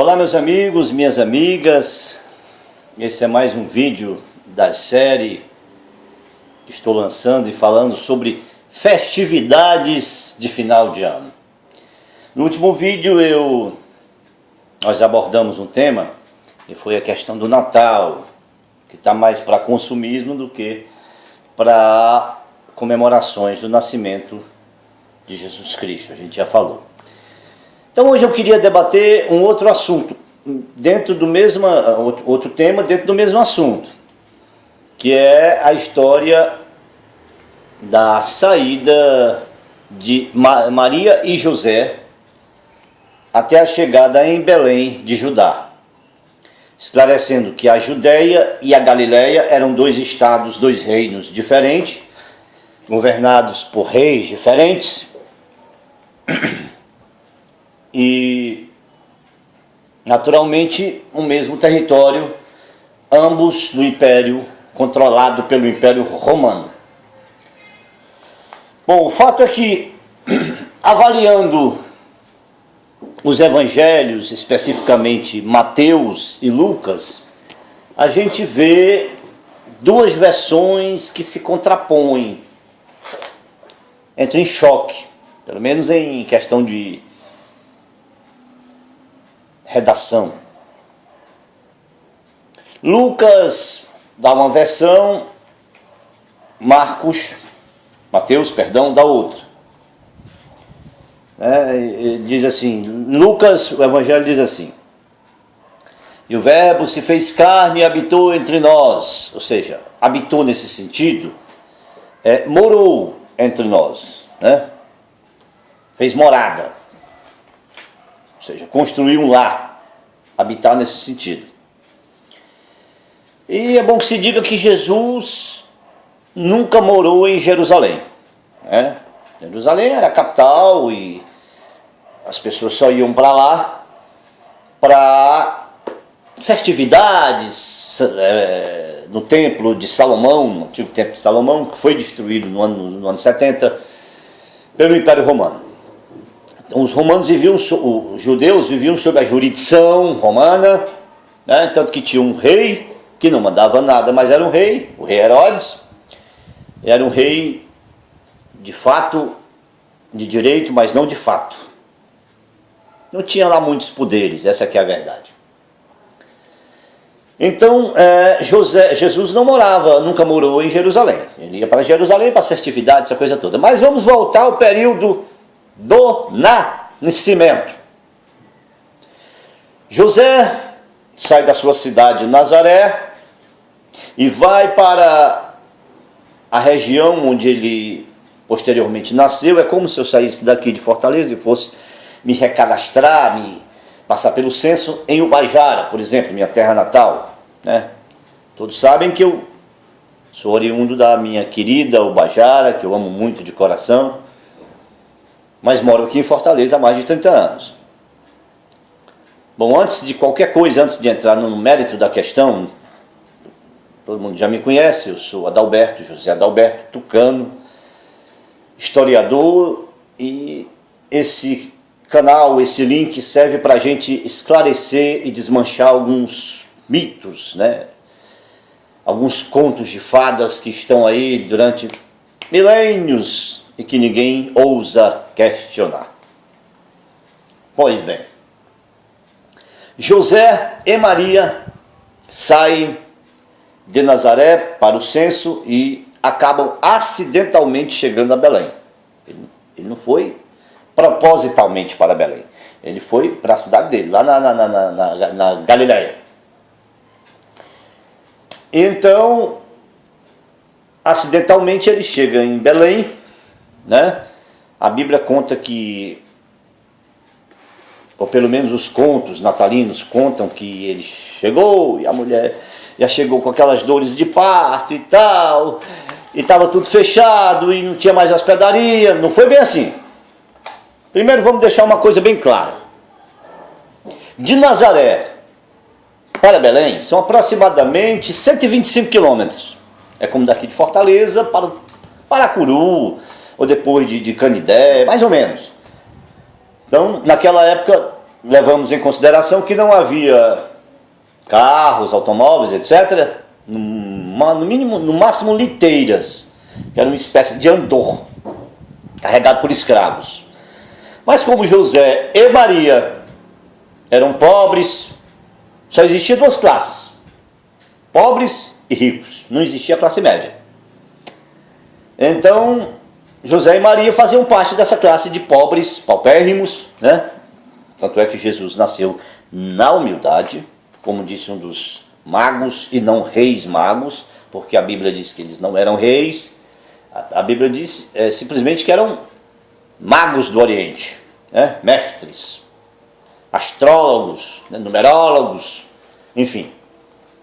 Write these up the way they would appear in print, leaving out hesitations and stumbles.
Olá meus amigos, minhas amigas, esse é mais um vídeo da série que estou lançando e falando sobre festividades de final de ano. No último vídeo nós abordamos um tema e foi a questão do Natal, que está mais para consumismo do que para comemorações do nascimento de Jesus Cristo, a gente já falou. Então hoje eu queria debater um outro assunto, outro tema dentro do mesmo assunto, que é a história da saída de Maria e José até a chegada em Belém de Judá, esclarecendo que a Judéia e a Galiléia eram dois estados, dois reinos diferentes, governados por reis diferentes, e naturalmente o mesmo território, ambos do império, controlado pelo Império Romano. Bom, o fato é que, avaliando os evangelhos, especificamente Mateus e Lucas, a gente vê duas versões que se contrapõem, entram em choque, pelo menos em questão de redação. Lucas dá uma versão, Mateus, dá outra. Diz assim, Lucas, o evangelho diz assim: e o verbo se fez carne e habitou entre nós, ou seja, habitou nesse sentido, morou entre nós, fez morada, ou seja, construir um lar, habitar nesse sentido. E é bom que se diga que Jesus nunca morou em Jerusalém. Jerusalém era a capital e as pessoas só iam para lá para festividades, no templo de Salomão, no antigo templo de Salomão, que foi destruído no ano 70 pelo Império Romano. Então, os judeus viviam sob a jurisdição romana, tanto que tinha um rei que não mandava nada, mas era um rei, o rei Herodes. Era um rei de fato, de direito, mas não de fato. Não tinha lá muitos poderes, essa que é a verdade. Então, Jesus nunca morou em Jerusalém. Ele ia para Jerusalém para as festividades, essa coisa toda. Mas vamos voltar ao período do nascimento. José sai da sua cidade de Nazaré e vai para a região onde ele posteriormente nasceu. É como se eu saísse daqui de Fortaleza e fosse me recadastrar, passar pelo censo em Ubajara, por exemplo, minha terra natal. Todos sabem que eu sou oriundo da minha querida Ubajara, que eu amo muito de coração, mas moro aqui em Fortaleza há mais de 30 anos. Bom, antes de qualquer coisa, antes de entrar no mérito da questão, todo mundo já me conhece, eu sou José Adalberto Tucano, historiador, e esse canal, esse link serve para a gente esclarecer e desmanchar alguns mitos, alguns contos de fadas que estão aí durante milênios e que ninguém ousa questionar. Pois bem, José e Maria saem de Nazaré para o censo e acabam acidentalmente chegando a Belém. Ele não foi propositalmente para Belém. Ele foi para a cidade dele, lá na Galiléia. Então, acidentalmente ele chega em Belém, A Bíblia conta que, ou pelo menos os contos natalinos contam que ele chegou e a mulher já chegou com aquelas dores de parto e tal, e estava tudo fechado e não tinha mais hospedaria. Não foi bem assim. Primeiro vamos deixar uma coisa bem clara. De Nazaré para Belém são aproximadamente 125 quilômetros. É como daqui de Fortaleza para Paracuru, ou depois de Canidé, mais ou menos. Então, naquela época, levamos em consideração que não havia carros, automóveis, etc., no mínimo, no máximo liteiras, que era uma espécie de andor, carregado por escravos. Mas como José e Maria eram pobres, só existia duas classes, pobres e ricos, não existia classe média. Então, José e Maria faziam parte dessa classe de pobres, paupérrimos, né? Tanto é que Jesus nasceu na humildade, como disse um dos magos, e não reis magos, porque a Bíblia diz que eles não eram reis. A Bíblia diz simplesmente que eram magos do Oriente, né? Mestres, astrólogos, né? Numerólogos, enfim.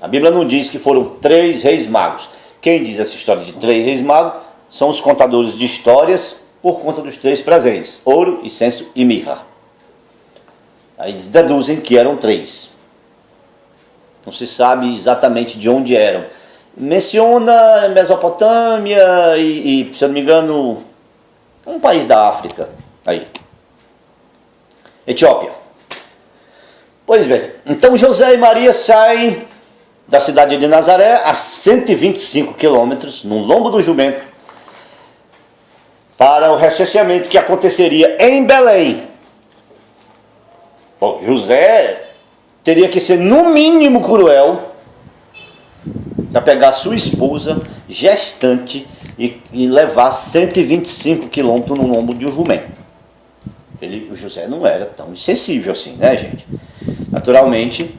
A Bíblia não diz que foram 3 reis magos. Quem diz essa história de 3 reis magos são os contadores de histórias por conta dos 3 presentes: ouro, incenso e mirra. Aí eles deduzem que eram 3. Não se sabe exatamente de onde eram. Menciona Mesopotâmia e, se eu não me engano, um país da África. Aí. Etiópia. Pois bem, então José e Maria saem da cidade de Nazaré a 125 quilômetros, no lombo do jumento, para o recenseamento que aconteceria em Belém. Bom, José teria que ser no mínimo cruel para pegar sua esposa gestante e levar 125 quilômetros no lombo de um jumento. O José não era tão insensível assim, né, gente? Naturalmente,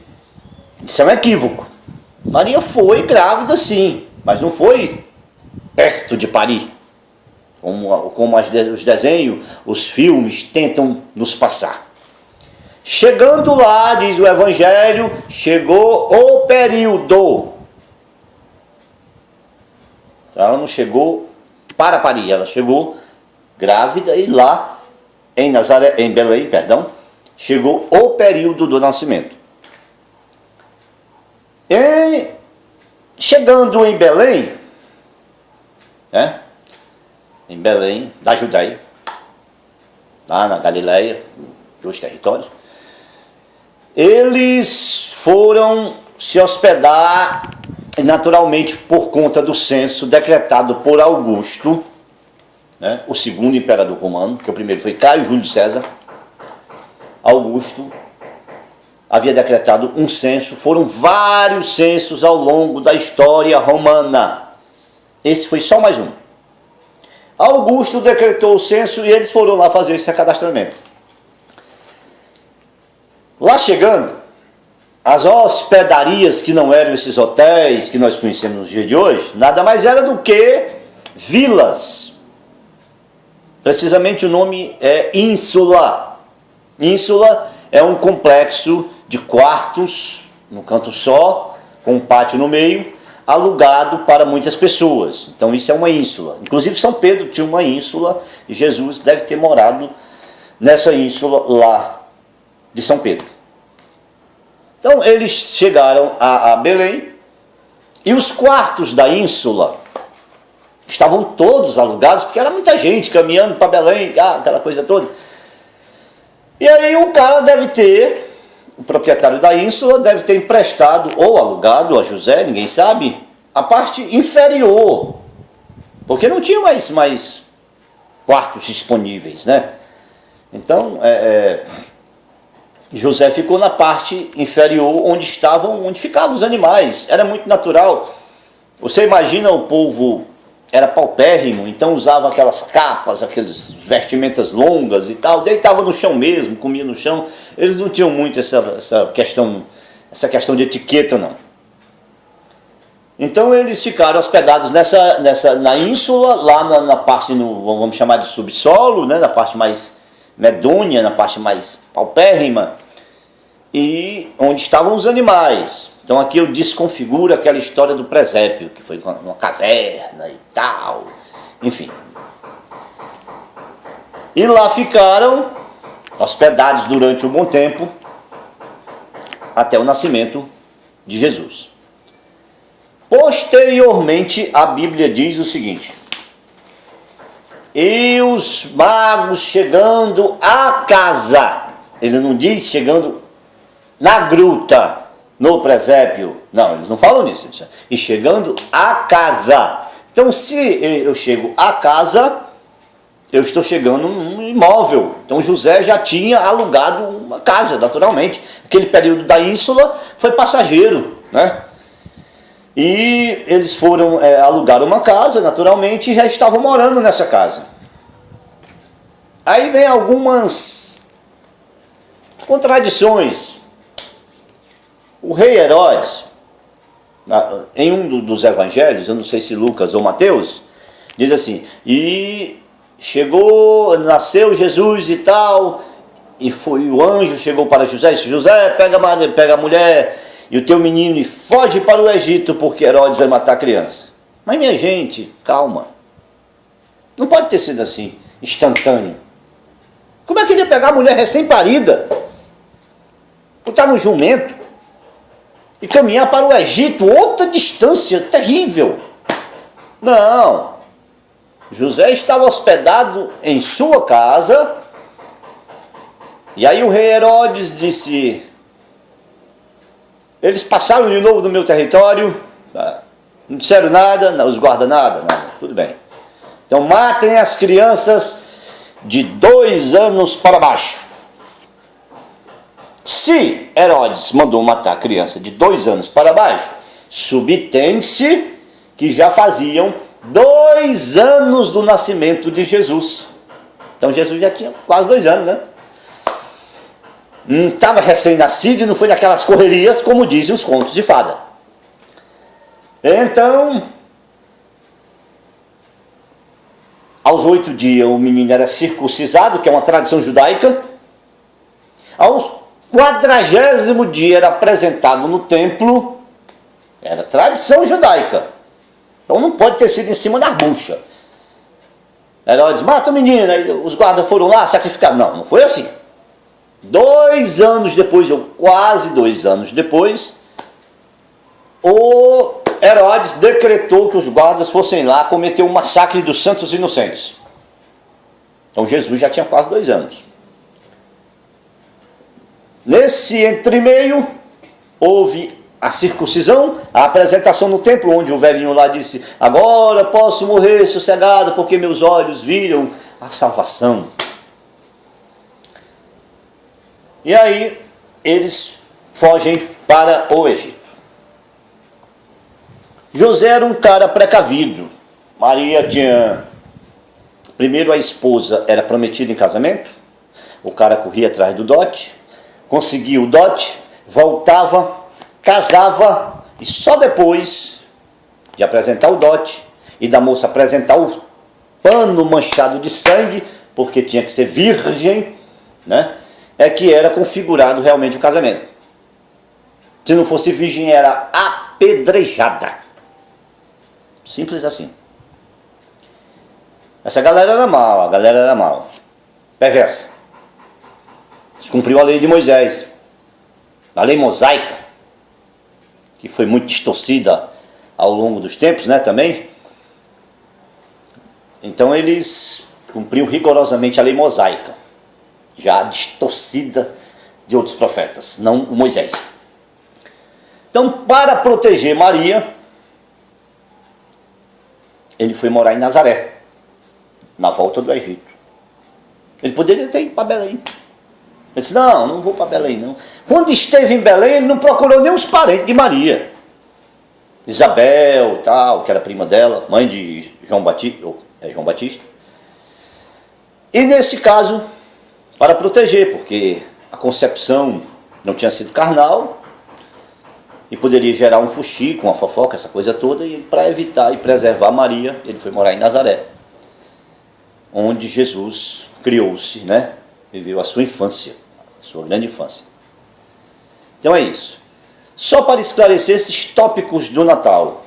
isso é um equívoco. Maria foi grávida sim, mas não foi perto de parir, como os desenhos, os filmes tentam nos passar. Chegando lá, diz o Evangelho, chegou o período. Ela não chegou para parir, ela chegou grávida e lá em Nazaré, em Belém, chegou o período do nascimento. E chegando em Belém, né? Em Belém, da Judéia, lá na Galileia, dos territórios, eles foram se hospedar, naturalmente, por conta do censo decretado por Augusto, né? O segundo imperador romano, que o primeiro foi Caio Júlio César. Augusto havia decretado um censo, foram vários censos ao longo da história romana. Esse foi só mais um. Augusto decretou o censo e eles foram lá fazer esse recadastramento. Lá chegando, as hospedarias que não eram esses hotéis que nós conhecemos nos dias de hoje, nada mais era do que vilas. Precisamente o nome é ínsula. Ínsula é um complexo de quartos, no canto só, com um pátio no meio, alugado para muitas pessoas. Então isso é uma ínsula. Inclusive São Pedro tinha uma ínsula e Jesus deve ter morado nessa ínsula lá de São Pedro. Então eles chegaram a Belém e os quartos da ínsula estavam todos alugados, porque era muita gente caminhando para Belém, aquela coisa toda. E aí o cara deve ter, o proprietário da ínsula deve ter emprestado ou alugado a José, ninguém sabe, a parte inferior, porque não tinha mais quartos disponíveis, né? Então, José ficou na parte inferior, onde ficavam os animais. Era muito natural. Você imagina, o povo era paupérrimo, então usava aquelas capas, aquelas vestimentas longas e tal, deitava no chão mesmo, comia no chão. Eles não tinham muito essa questão de etiqueta, não. Então eles ficaram hospedados na ínsula, lá na parte, vamos chamar de subsolo, né, na parte mais medonha, na parte mais paupérrima, e onde estavam os animais. Então aqui eu desconfiguro aquela história do presépio, que foi uma caverna e tal, enfim. E lá ficaram hospedados durante um bom tempo, até o nascimento de Jesus. Posteriormente, a Bíblia diz o seguinte: e os magos chegando à casa, Ele não diz chegando na gruta, no presépio. Não, eles não falam nisso. E chegando à casa. Então, se eu chego à casa, eu estou chegando num imóvel. Então, José já tinha alugado uma casa, naturalmente. Aquele período da ínsula foi passageiro, né? E eles foram alugar uma casa, naturalmente, e já estavam morando nessa casa. Aí vem algumas contradições. O rei Herodes, em um dos evangelhos, eu não sei se Lucas ou Mateus, diz assim: e chegou, nasceu Jesus e tal, e foi o anjo, chegou para José e disse: José, pega a mulher e o teu menino e foge para o Egito, porque Herodes vai matar a criança. Mas minha gente, calma, não pode ter sido assim, instantâneo. Como é que ele ia pegar a mulher recém-parida, botar no jumento e caminhar para o Egito, outra distância terrível? Não. José estava hospedado em sua casa, e aí o rei Herodes disse: eles passaram de novo no meu território, não disseram nada, os guardas nada, tudo bem. Então matem as crianças de 2 anos para baixo. Se Herodes mandou matar a criança de 2 anos para baixo, subtende-se que já faziam 2 anos do nascimento de Jesus. Então Jesus já tinha quase 2 anos, né? Não estava recém-nascido e não foi naquelas correrias como dizem os contos de fada. Então, aos 8 dias o menino era circuncisado, que é uma tradição judaica. Aos 40º dia era apresentado no templo, era tradição judaica. Então não pode ter sido em cima da bucha. Herodes mata o menino, aí os guardas foram lá sacrificar. Não, não foi assim. 2 anos depois, ou quase 2 anos depois, o Herodes decretou que os guardas fossem lá cometer o massacre dos santos inocentes. Então Jesus já tinha quase 2 anos. Nesse entremeio, houve a circuncisão, a apresentação no templo, onde o velhinho lá disse: agora posso morrer sossegado, porque meus olhos viram a salvação. E aí, eles fogem para o Egito. José era um cara precavido. Maria tinha... Primeiro, a esposa era prometida em casamento. O cara corria atrás do dote, conseguia o dote, voltava, casava, e só depois de apresentar o dote e da moça apresentar o pano manchado de sangue, porque tinha que ser virgem, né, é que era configurado realmente o casamento. Se não fosse virgem, era apedrejada. Simples assim. Essa galera era mal, perversa. Descumpriu a lei de Moisés, a lei mosaica, que foi muito distorcida ao longo dos tempos, né, também. Então eles cumpriam rigorosamente a lei mosaica, já distorcida de outros profetas, não o Moisés. Então, para proteger Maria, ele foi morar em Nazaré, na volta do Egito. Ele poderia ter ido para Belém. Ele disse: não vou para Belém não. Quando esteve em Belém, ele não procurou nem os parentes de Maria. Isabel, tal, que era prima dela, mãe de João Batista. E nesse caso, para proteger, porque a concepção não tinha sido carnal, e poderia gerar um fuxico, uma fofoca, essa coisa toda, e para evitar e preservar Maria, ele foi morar em Nazaré, onde Jesus criou-se, né? Viveu a sua infância, a sua grande infância. Então é isso. Só para esclarecer esses tópicos do Natal,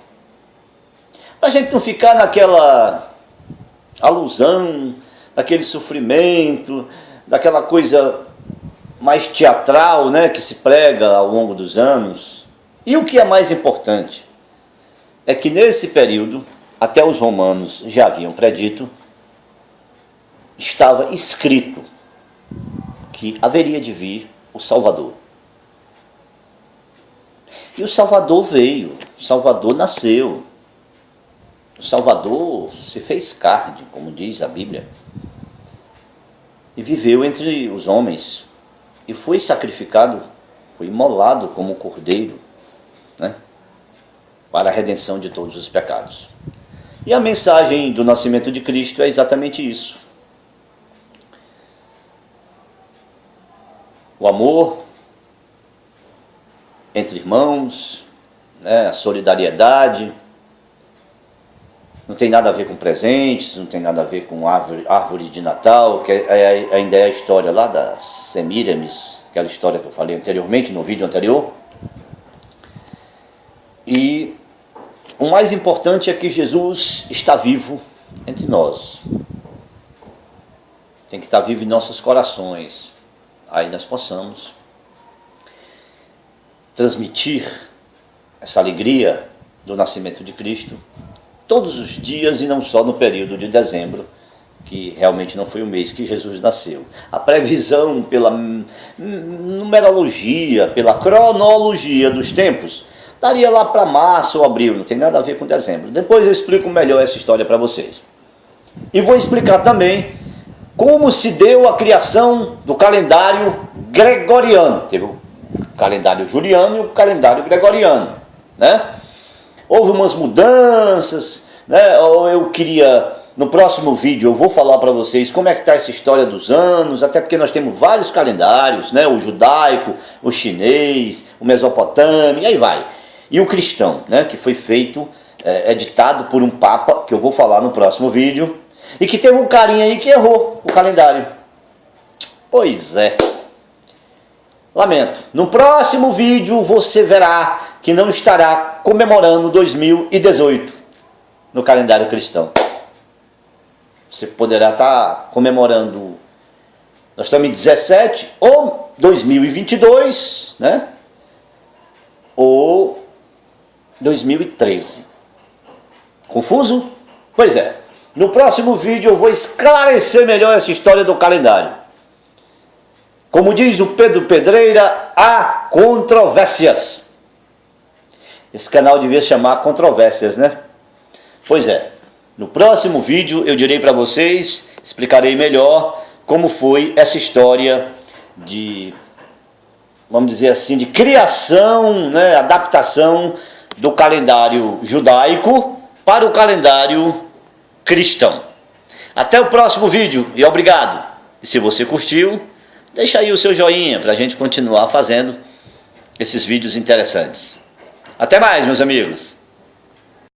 para a gente não ficar naquela alusão, daquele sofrimento, daquela coisa mais teatral, né, que se prega ao longo dos anos. E o que é mais importante é que nesse período, até os romanos já haviam predito, estava escrito que haveria de vir o Salvador. E o Salvador veio, o Salvador nasceu, o Salvador se fez carne, como diz a Bíblia, e viveu entre os homens, e foi sacrificado, foi imolado como cordeiro, né, para a redenção de todos os pecados. E a mensagem do nascimento de Cristo é exatamente isso. O amor entre irmãos, né, a solidariedade, não tem nada a ver com presentes, não tem nada a ver com árvore de Natal, que ainda é a história lá das Semíramis, aquela história que eu falei anteriormente, no vídeo anterior. E o mais importante é que Jesus está vivo entre nós. Tem que estar vivo em nossos corações. Aí nós possamos transmitir essa alegria do nascimento de Cristo todos os dias e não só no período de dezembro, que realmente não foi o mês que Jesus nasceu. A previsão pela numerologia, pela cronologia dos tempos, daria lá para março ou abril, não tem nada a ver com dezembro. Depois eu explico melhor essa história para vocês. E vou explicar também como se deu a criação do calendário gregoriano. Teve o calendário juliano e o calendário gregoriano, né? Houve umas mudanças, né? Eu queria, no próximo vídeo, eu vou falar para vocês como é que está essa história dos anos, até porque nós temos vários calendários, né? O judaico, o chinês, o mesopotâmio, e aí vai. E o cristão, né? Que foi feito, editado por um papa, que eu vou falar no próximo vídeo, e que teve um carinha aí que errou o calendário. Pois é. Lamento. No próximo vídeo você verá que não estará comemorando 2018 no calendário cristão. Você poderá estar comemorando, nós estamos em 17, ou 2022, né? Ou 2013. Confuso? Pois é. No próximo vídeo eu vou esclarecer melhor essa história do calendário. Como diz o Pedro Pedreira, há controvérsias. Esse canal devia se chamar Controvérsias, né? Pois é. No próximo vídeo eu direi para vocês, explicarei melhor como foi essa história de, vamos dizer assim, de criação, né, adaptação do calendário judaico para o calendário cristão. Até o próximo vídeo e obrigado. E se você curtiu, deixa aí o seu joinha para a gente continuar fazendo esses vídeos interessantes. Até mais, meus amigos.